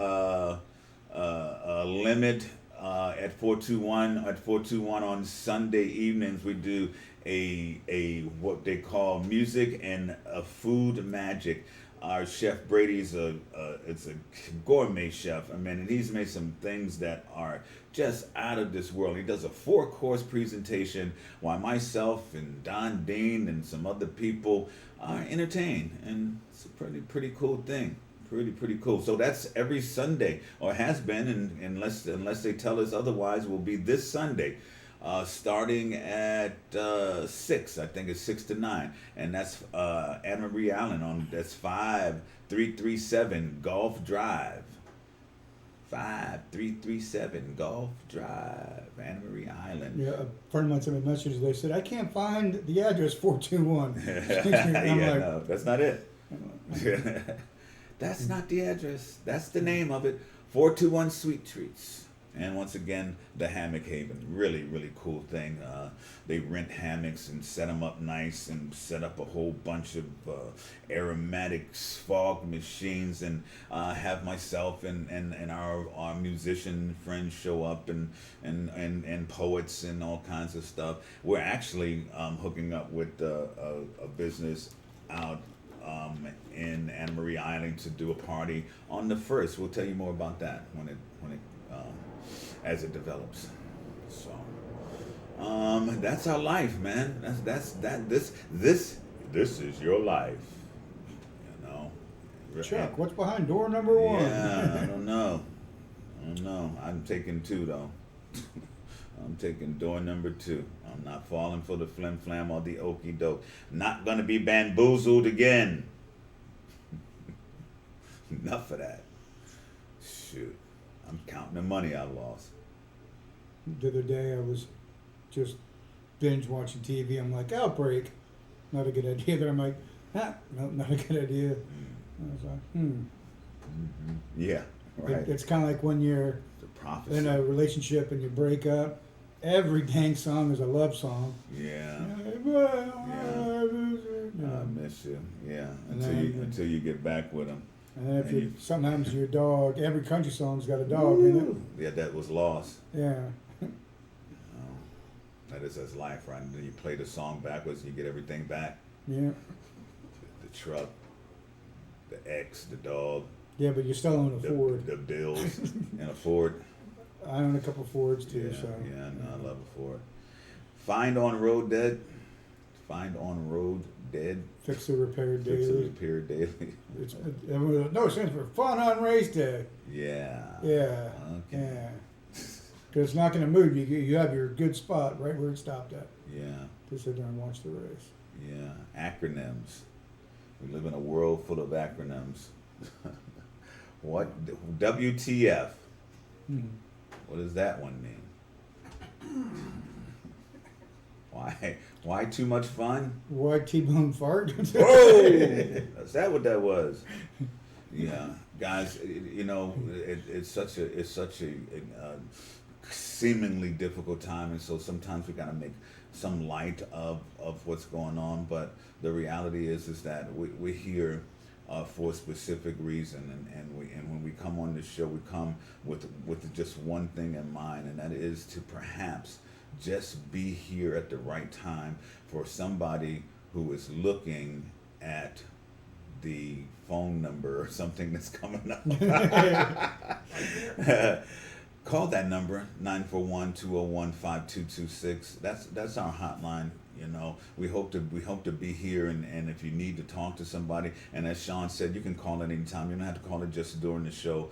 limit. At 421 on Sunday evenings, we do a what they call music and a food magic. Our chef Brady's it's a gourmet chef. I mean, and he's made some things that are just out of this world. He does a 4-course presentation while myself and Don Dean and some other people are entertained, and it's a pretty cool thing. Pretty cool. So that's every Sunday, or has been, and unless they tell us otherwise, will be this Sunday, starting at 6. I think it's 6 to 9, and that's Anne Marie Island that's 5337 Gulf Drive. 5337 Gulf Drive, Anne Marie Island. Yeah, a friend of mine sent me a message. They said, I can't find the address 421. No, that's not it. That's not the address. That's the name of it. 421 Sweet Treats. And once again, the Hammock Haven. Really cool thing. They rent hammocks and set them up nice, and set up a whole bunch of aromatic fog machines, and have myself and our musician friends show up, and poets and all kinds of stuff. We're actually hooking up with a business out in Anne Marie Island to do a party on the 1st. We'll tell you more about that when it as it develops. So that's our life, man. This is your life. Chuck, what's behind door number 1? Yeah, I don't know. I'm taking 2 though. I'm taking door number 2. I'm not falling for the flim flam or the okey doke. Not gonna be bamboozled again. Enough of that. Shoot. I'm counting the money I lost. The other day I was just binge watching TV. I'm like, Outbreak. Not a good idea. Then I'm like, no, not a good idea. I was like, Yeah, right. It's kind of like when you're The prophecy. in a relationship and you break up. Every dang song is a love song. Yeah. I I miss you. Yeah. And Until you get back with them. And then if And something happens to your dog, every country song's got a dog in it. Yeah, that was lost. Yeah. That is as life, right? And then you play the song backwards and you get everything back. Yeah. The truck, the ex, the dog, Yeah, but you still own a Ford. the bills, and a Ford. I own a couple Fords too, Yeah, so. yeah, no, I love a Ford. Find on road dead. Fix the repair Fix and daily. repair daily. It's no, it stands for Fun on Race Day. Yeah. Yeah. Okay. Yeah. Because it's not going to move. You have your good spot right where it stopped at. Yeah. to sit there and watch the race. Yeah. Acronyms. We live in a world full of acronyms. What? WTF. Mhm. What does that one mean? Why too much fun? Why T-bone fart? Oh, is that what that was? Yeah, guys, it's such a seemingly difficult time, and so sometimes we gotta make some light of what's going on. But the reality is that we're here for a specific reason, and when we come on this show, we come with just one thing in mind, and that is to perhaps just be here at the right time for somebody who is looking at the phone number or something that's coming up. Call that number 941-201-5226. That's our hotline. We hope to be here, and if you need to talk to somebody, and as Sean said, you can call at any time. You don't have to call it just during the show.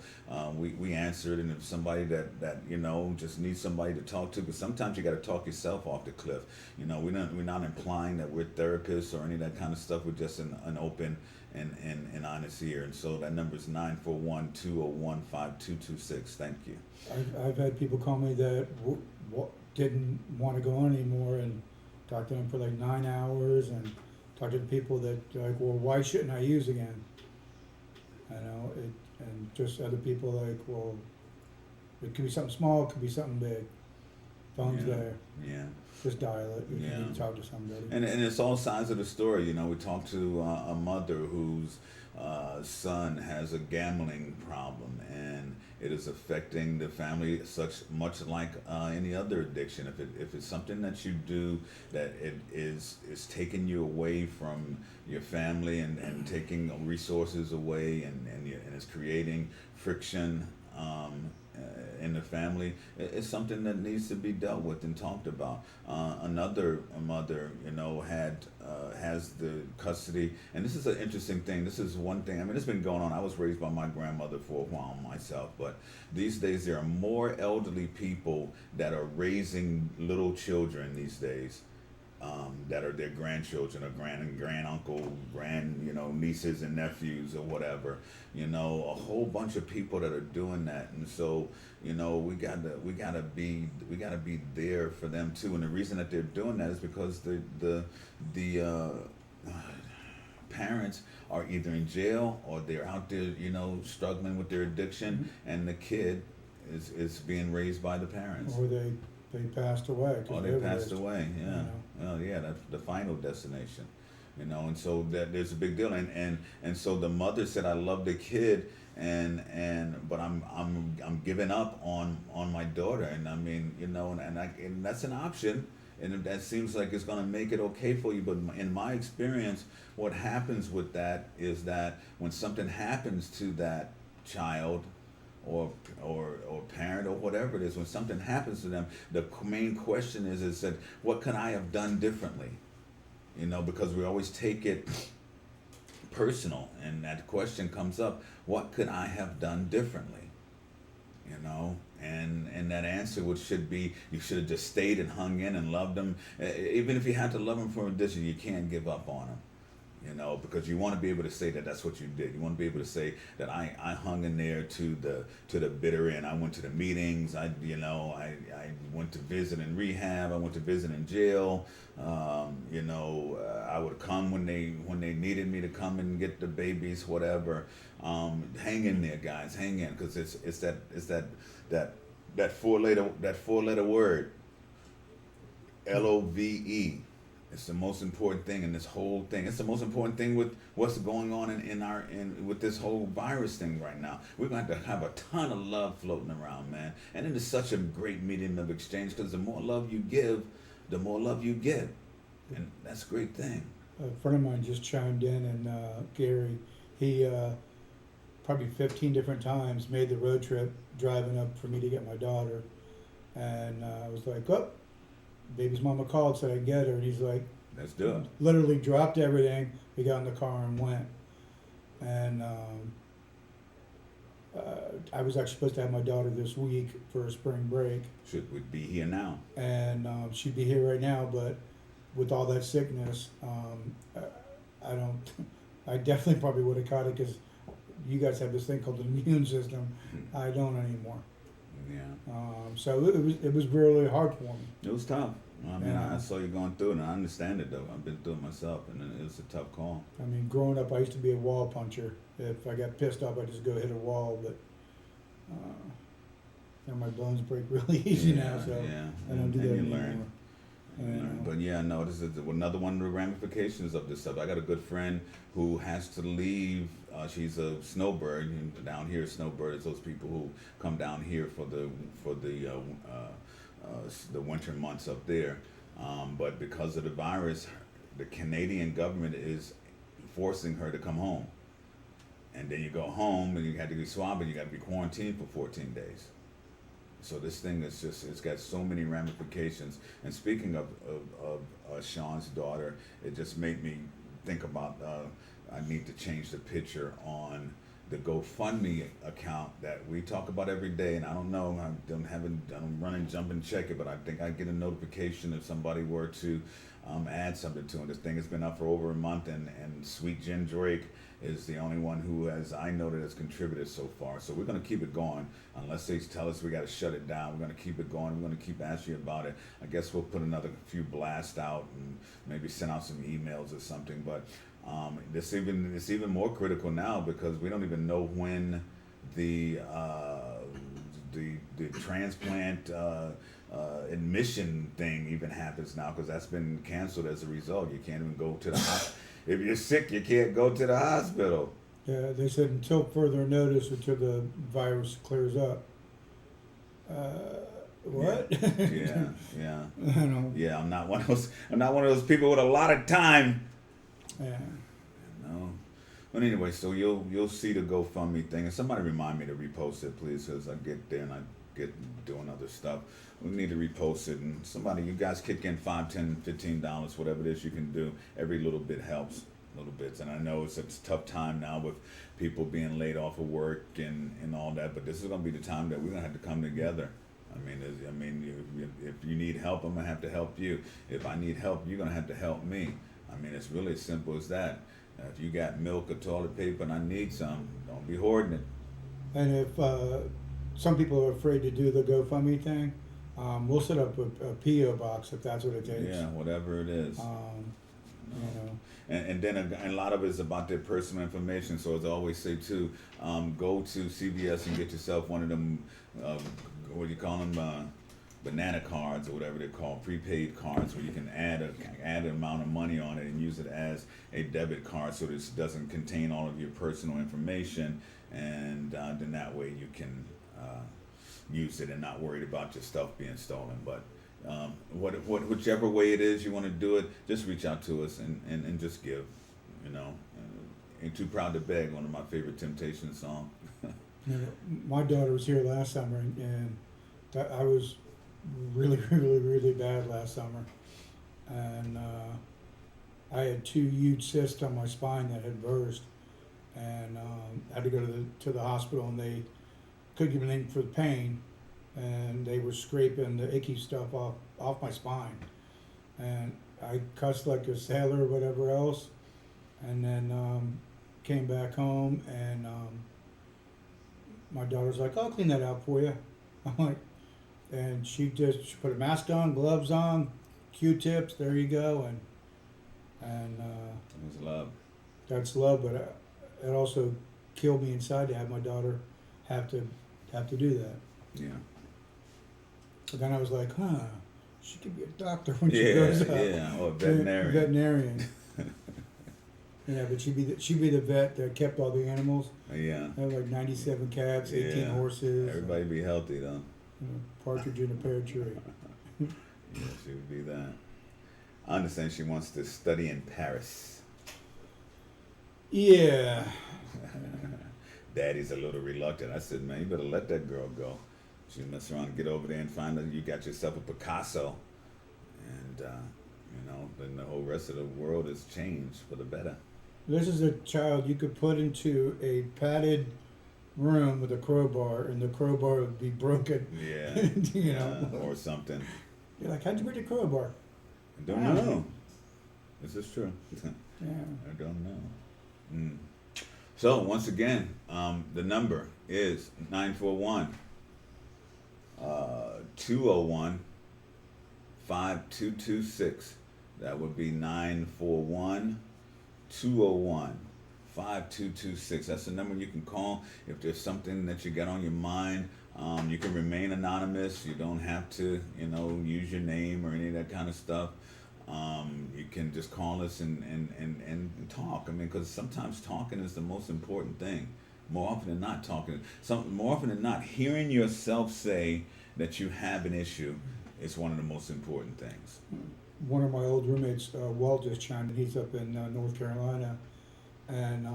We answer it, and if somebody that just needs somebody to talk to, because sometimes you got to talk yourself off the cliff. We're not implying that we're therapists or any of that kind of stuff. We're just an open and honest ear. And so that number is 941-201-5226. Thank you. I've had people call me that didn't want to go on anymore, and talked to them for like 9 hours, and talked to the people that like, well, why shouldn't I use again? And just other people like, well, it could be something small, it could be something big. Phone's there. Yeah. Just dial it. You Yeah. can talk to somebody. And it's all sides of the story. We talked to a mother whose son has a gambling problem, and it is affecting the family much like any other addiction. If it's something that you do that it is taking you away from your family and taking resources away and it's creating friction in the family, it's something that needs to be dealt with and talked about. Another mother, has the custody, and this is an interesting thing. This is one thing. I mean, it's been going on. I was raised by my grandmother for a while myself, but these days there are more elderly people that are raising little children these days. That are their grandchildren or grand uncle, nieces and nephews or whatever. A whole bunch of people that are doing that, and so we gotta be there for them too. And the reason that they're doing that is because the parents are either in jail or they're out there, struggling with their addiction, and the kid is being raised by the parents. Or they passed away. Oh, they passed away. Yeah. Well, yeah, that's the final destination. And so that there's a big deal. And so the mother said, "I love the kid, but I'm giving up on my daughter." And I mean, and that's an option. And that seems like it's going to make it okay for you. But in my experience, what happens with that is that when something happens to that child, or parent or whatever it is, when something happens to them, the main question is that what could I have done differently? Because we always take it personal, and that question comes up: what could I have done differently? And that answer should be, you should have just stayed and hung in and loved them. Even if you had to love them for a distance, you can't give up on them. Because you want to be able to say that that's what you did. You want to be able to say that I hung in there to the bitter end. I went to the meetings. I went to visit in rehab. I went to visit in jail. I would come when they needed me to come and get the babies, whatever. Hang in there, guys. Hang in, because it's that four letter word, LOVE. It's the most important thing in this whole thing. It's the most important thing with what's going on with this whole virus thing right now. We're going to have a ton of love floating around, man. And it is such a great medium of exchange, because the more love you give, the more love you get. And that's a great thing. A friend of mine just chimed in, and Gary, he probably 15 different times made the road trip driving up for me to get my daughter. And I was like, oh, baby's mama called, said I get her. And he's like, let's do it. Literally dropped everything. We got in the car and went. And I was actually supposed to have my daughter this week for a spring break, Would be here now. and she'd be here right now, but with all that sickness, I don't. I definitely probably would have caught it because you guys have this thing called the immune system. I don't anymore. Yeah. So it was really hard for me. It was tough. I mean, Yeah. I saw you going through it, and I understand it though. I've been through it myself, and it was a tough call. I mean, growing up, I used to be a wall puncher. If I got pissed off, I just go hit a wall. But now my bones break really easy now, so I don't do that and you anymore. learn. But yeah, no, this is another one of the ramifications of this stuff. I got a good friend who has to leave. She's a snowbird and down here. Snowbird is those people who come down here for the winter months up there. But because of the virus, the Canadian government is forcing her to come home. And then you go home and you have to be swabbed and you got to be quarantined for 14 days. So this thing is just, it's got so many ramifications. And speaking of Sean's daughter, it just made me think about, I need to change the picture on the GoFundMe account that we talk about every day. And I don't know, I don't run and jump and check it, but I think I get a notification if somebody were to add something to it. This thing has been up for over a month, and Sweet Jen Drake is the only one who I know that has contributed so far. So we're going to keep it going. Unless they tell us we got to shut it down, we're going to keep it going. We're going to keep asking you about it. I guess we'll put another few blasts out and maybe send out some emails or something. But it's even more critical now because we don't even know when the transplant admission thing even happens now, because that's been canceled as a result. You can't even go to the hospital. If you're sick, you can't go to the hospital. Yeah, they said until further notice, until the virus clears up. What? Yeah. I know. Yeah, I'm not one of those people with a lot of time. Yeah. No. But anyway, so you'll see the GoFundMe thing, and somebody remind me to repost it, please, because I get there and I get doing other stuff. We need to repost it, and somebody, you guys kick in $5, $10, $15, whatever it is you can do. Every little bit helps, little bits. And I know it's a tough time now with people being laid off of work and all that, but this is going to be the time that we're going to have to come together. I mean, if you need help, I'm going to have to help you. If I need help, you're going to have to help me. I mean, it's really as simple as that. If you got milk or toilet paper and I need some, don't be hoarding it. And if some people are afraid to do the GoFundMe thing, we'll set up a PO box if that's what it takes. Yeah, whatever it is. You know. And then a lot of it is about their personal information. So as I always say too, go to CVS and get yourself one of them, what do you call them, banana cards or whatever they're called, prepaid cards, where you can add an amount of money on it and use it as a debit card, so this doesn't contain all of your personal information, and then that way you can use it and not worried about your stuff being stolen. But whichever way it is you want to do it, just reach out to us and just give. You know, Ain't Too Proud to Beg, one of my favorite Temptation songs. You know, my daughter was here last summer, and I was really, really, really bad last summer, and I had 2 huge cysts on my spine that had burst, and had to go to the hospital, and they couldn't give me anything for the pain, and they were scraping the icky stuff off my spine, and I cussed like a sailor or whatever else, and then came back home, and my daughter's like, "I'll clean that out for you." I'm like, and she put a mask on, gloves on, Q-tips. There you go, and It was love. that's love. But it also killed me inside to have my daughter have to do that. Yeah. But then I was like, she could be a doctor when she Yeah, grows up. yeah. Or a veterinarian. Veterinarian. Yeah, but she'd be the vet that kept all the animals. Yeah. I have like 97 cats, 18 Yeah. horses. Everybody be healthy though. Partridge in a pear tree. Yeah, she would be that. I understand she wants to study in Paris. Yeah. Daddy's a little reluctant. I said, man, you better let that girl go. She mess around and get over there and find out you got yourself a Picasso. And, then the whole rest of the world has changed for the better. This is a child you could put into a padded room with a crowbar, and the crowbar would be broken. Yeah. You know, Or something. you're like, how'd you break the crowbar? I don't know. This is true. Yeah. I don't know. So once again, the number is 941 201 5226. That would be 941 201 5226. That's the number you can call if there's something that you got on your mind. You can remain anonymous. You don't have to, use your name or any of that kind of stuff. You can just call us and talk. I mean, because sometimes talking is the most important thing. More often than not, more often than not, hearing yourself say that you have an issue is one of the most important things. One of my old roommates, Walt, just chimed in. He's up in North Carolina, and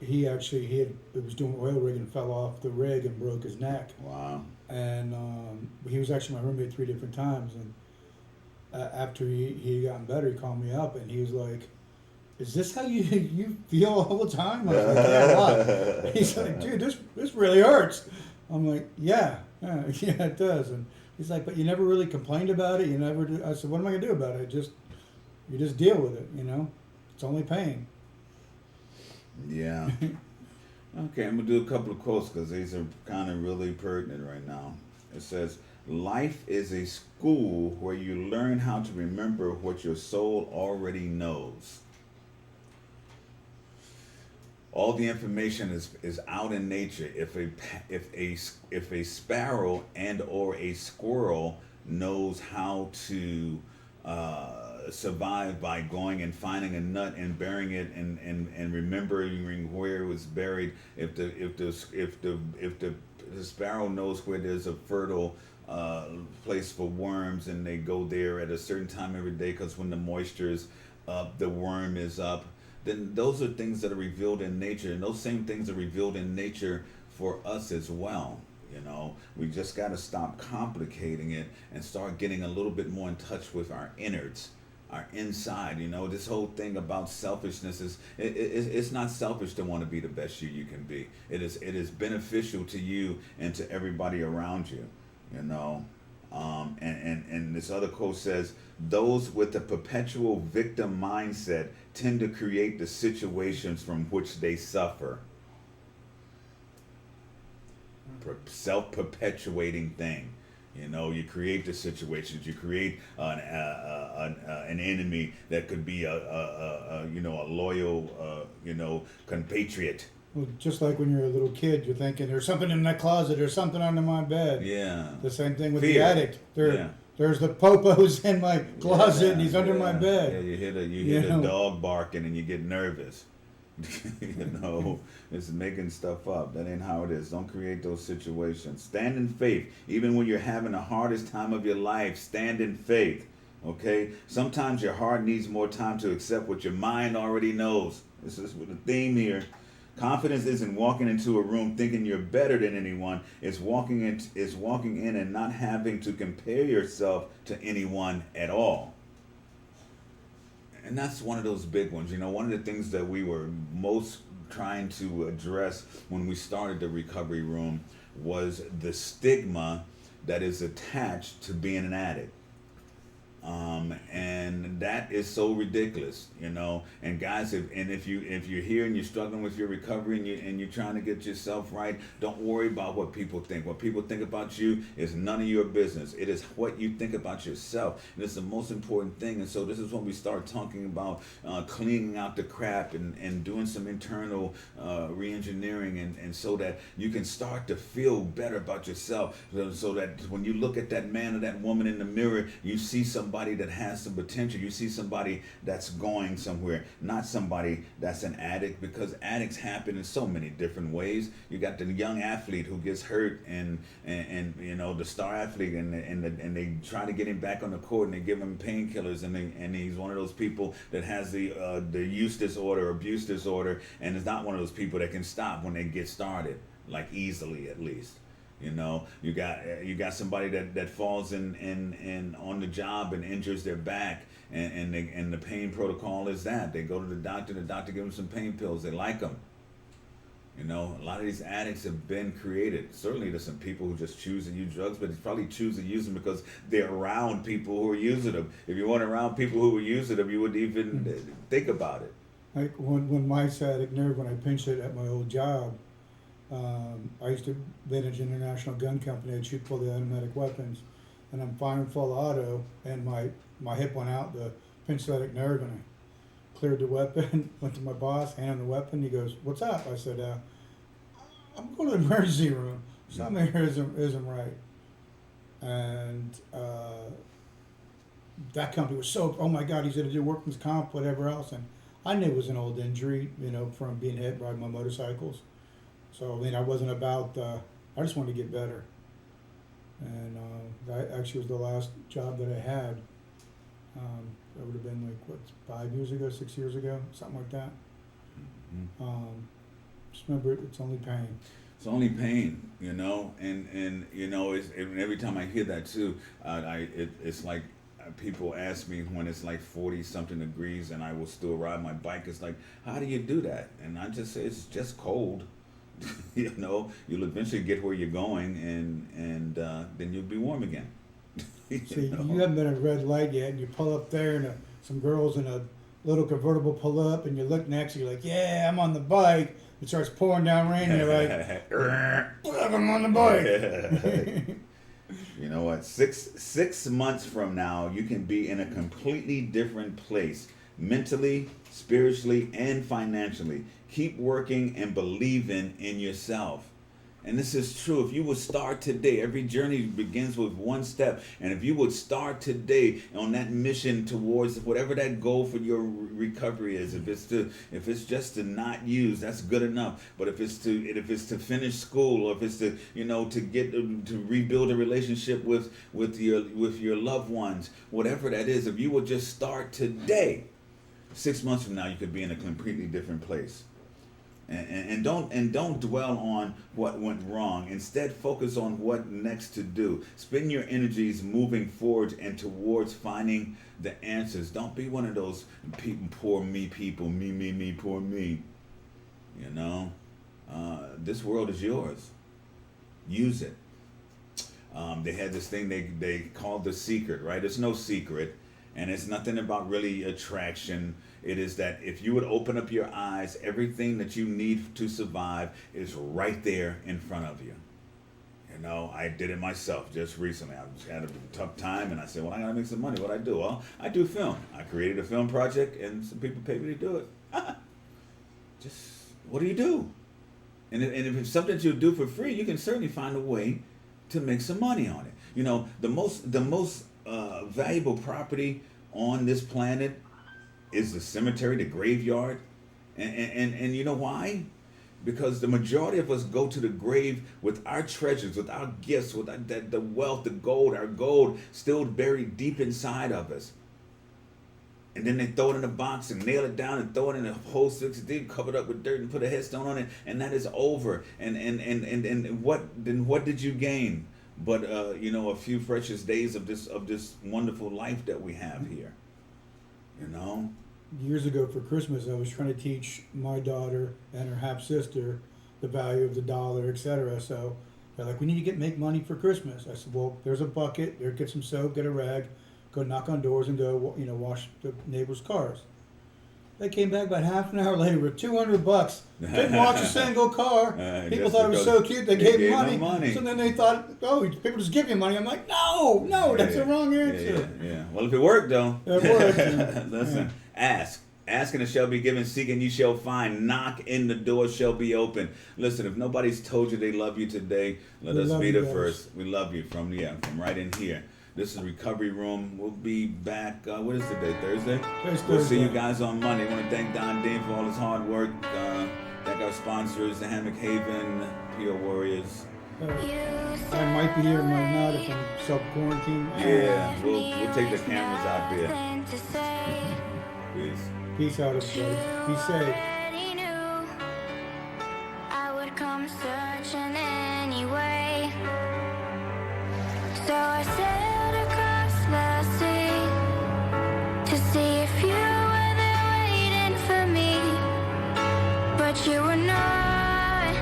he was doing oil rig and fell off the rig and broke his neck. Wow. And he was actually my roommate 3 different times. And after he gotten better, he called me up and he was like, "Is this how you feel all the time?" I was like, "Yeah, a lot." He's like, "Dude, this really hurts." I'm like, yeah, it does." And he's like, "But you never really complained about it. You never do." I said, "What am I gonna do about it? You just deal with it. It's only pain." Yeah. Okay, I'm gonna do a couple of quotes because these are kind of really pertinent right now. It says, "Life is a school where you learn how to remember what your soul already knows. All the information is out in nature. If a sparrow and or a squirrel knows how to survive by going and finding a nut and burying it and remembering where it was buried. If the sparrow knows where there's a fertile place for worms and they go there at a certain time every day because when the moisture is up, the worm is up. Then those are things that are revealed in nature, and those same things are revealed in nature for us as well. We just got to stop complicating it and start getting a little bit more in touch with our innards, our inside. This whole thing about selfishness it's not selfish to want to be the best you can be. It is beneficial to you and to everybody around you. And this other quote says, "Those with a perpetual victim mindset tend to create the situations from which they suffer." Self-perpetuating thing. You create the situations. You create an enemy that could be a loyal compatriot. Well, just like when you're a little kid, you're thinking there's something in that closet, there's something under my bed. Yeah. The same thing with Fear. the addict. There's the popos in my closet and he's under my bed. Yeah, you hear a dog barking and you get nervous. It's making stuff up. That ain't how it is. Don't create those situations. Stand in faith. Even when you're having the hardest time of your life, stand in faith. Okay? Sometimes your heart needs more time to accept what your mind already knows. This is the theme here. Confidence isn't walking into a room thinking you're better than anyone. It's walking in and not having to compare yourself to anyone at all. And that's one of those big ones. One of the things that we were most trying to address when we started the recovery room was the stigma that is attached to being an addict. And that is so ridiculous, And guys, if you're here and you're struggling with your recovery and you're trying to get yourself right, don't worry about what people think. What people think about you is none of your business. It is what you think about yourself, and it's the most important thing. And so this is when we start talking about cleaning out the crap and doing some internal re-engineering, and so that you can start to feel better about yourself, so that when you look at that man or that woman in the mirror, you see somebody that has some potential. You see somebody that's going somewhere, not somebody that's an addict, because addicts happen in so many different ways. You got the young athlete who gets hurt and the star athlete and they try to get him back on the court and they give him painkillers and he's one of those people that has the use disorder, abuse disorder, and is not one of those people that can stop when they get started, like easily at least. You got somebody that falls in on the job and injures their back, and the pain protocol is that they go to the doctor gives them some pain pills. They like them, You know, a lot of these addicts have been created. Certainly, there's some people who just choose to use drugs, but they probably choose to use them because they're around people who are using them. If you weren't around people who were using them, you wouldn't even think about it. Like when my sciatic nerve, when I pinched it at my old job, I used to manage an international gun company. I'd shoot fully automatic weapons, and I'm firing full auto, and my hip went out, the pinched sciatic nerve, and I cleared the weapon, went to my boss, handed him the weapon. He goes, "What's up?" I said, "I'm going to the emergency room. Something here isn't right." And that company was so, oh my God, he's going to do workman's comp, whatever else. And I knew it was an old injury, you know, from being hit riding my motorcycles. So, I mean, I wasn't about, I just wanted to get better. And that actually was the last job that I had. That would have been like, what, 5 years ago, 6 years ago, something like that. Just remember, it's only pain. It's only pain, you know, and you know, every time I hear that too, it's like people ask me when it's like 40 something degrees and I will still ride my bike. It's like, how do you do that? And I just say it's just cold. You know, you'll eventually get where you're going, and then you'll be warm again. See, you haven't been at a red light yet, and you pull up there, and some girls in a little convertible pull up, and you look next, and you're like, "Yeah, I'm on the bike." It starts pouring down rain, and you're like, "Look, I'm on the bike." You know what? Six months from now, you can be in a completely different place, mentally, spiritually, and financially. Keep working and believing in yourself. And this is true. If you would start today, every journey begins with one step. And if you would start today on that mission towards whatever that goal for your recovery is, if it's just to not use, that's good enough. But if it's to finish school, or if it's to, you know, to rebuild a relationship with your loved ones, whatever that is, if you would just start today, 6 months from now you could be in a completely different place. And don't dwell on what went wrong. Instead, focus on what next to do. Spend your energies moving forward and towards finding the answers. Don't be one of those people, poor me people, me, poor me. You know, this world is yours. Use it. They had this thing they called The Secret, right? It's no secret, and it's nothing about really attraction. It is that if you would open up your eyes, everything that you need to survive is right there in front of you. You know, I did it myself just recently. I had a tough time, and I said, well, I gotta make some money. What I do? Well, I do film. I created a film project, and some people pay me to do it. Just, what do you do? And if it's something that you do for free, you can certainly find a way to make some money on it. You know, the most valuable property on this planet is the cemetery, the graveyard. And you know why? Because the majority of us go to the grave with our treasures, with our gifts, with the wealth, our gold still buried deep inside of us. And then they throw it in a box and nail it down and throw it in a hole 6 deep, covered up with dirt, and put a headstone on it, and that is over. And what did you gain? But you know, a few precious days of this wonderful life that we have here. You know? Years ago for Christmas, I was trying to teach my daughter and her half-sister the value of the dollar, etc. So they're like, we need to make money for Christmas. I said, well, there's a bucket. There, get some soap, get a rag, go knock on doors and go, you know, wash the neighbors' cars. They came back about half an hour later with $200. Didn't wash a single car. People thought it was so cute. They gave me money. So then they thought, oh, people just give me money. I'm like, no, that's the wrong answer. Yeah. Well, if it worked, though. It worked. Listen, ask. Ask and it shall be given. Seek and you shall find. Knock and the door shall be open. Listen, if nobody's told you they love you today, let us be the first. We love you from right in here. This is Recovery Room. We'll be back. What is the day? Thursday? We'll see you guys on Monday. I want to thank Don Dean for all his hard work. Thank our sponsors, the Hammock Haven, PO Warriors. I might be here, might not, if I'm self-quarantined. Yeah, we'll take the cameras out there. Peace. Peace out, everybody. Be safe. Already knew I would come searching anyway. So I sailed across the sea to see if you were there waiting for me. But you were not.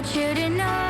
want you to know